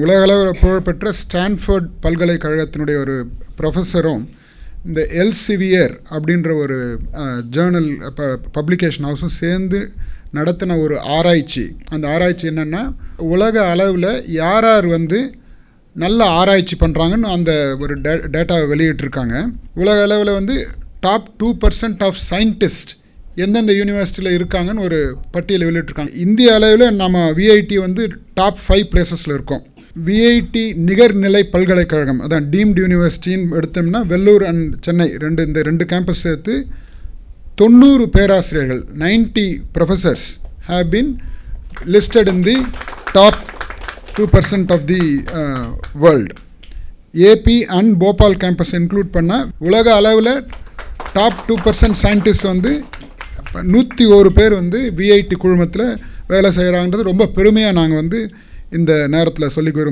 உலகளவில் புகழ்பெற்ற ஸ்டான்ஃபோர்ட் பல்கலைக்கழகத்தினுடைய ஒரு ப்ரொஃபஸரும் இந்த எல்செவியர் அப்படின்ற ஒரு ஜேர்னல் பப்ளிகேஷன் ஹவுஸும் சேர்ந்து நடத்தின ஒரு ஆராய்ச்சி. அந்த ஆராய்ச்சி என்னென்னா, உலக அளவில் யார் நல்ல ஆராய்ச்சி பண்ணுறாங்கன்னு அந்த ஒரு டேட்டாவை வெளியிட்டிருக்காங்க. உலக அளவில் டாப் 2% ஆஃப் சயின்டிஸ்ட் எந்தெந்த யூனிவர்சிட்டியில் இருக்காங்கன்னு ஒரு பட்டியலை வெளியிட்டிருக்காங்க. இந்திய அளவில் நம்ம விஐடி டாப் 5 பிளேசஸில் இருக்கோம். விஐடி நிகர்நிலை பல்கலைக்கழகம், அதான் டீம்டு யூனிவர்சிட்டின்னு எடுத்தோம்னா வெள்ளூர் அண்ட் சென்னை இந்த ரெண்டு கேம்பஸ் சேர்த்து 90 பேராசிரியர்கள் 90 professors have been listed in the top 2% of the world. AP and Bhopal campus include பண்ணால் உலக அளவில் டாப் 2% சயின்டிஸ்ட் 101 பேர் விஐடி குழுமத்தில் வேலை செய்கிறாங்கன்றது ரொம்ப பெருமையாக நாங்கள் இந்த நேரத்தில் சொல்லிக்க விரும்புகிறோம்.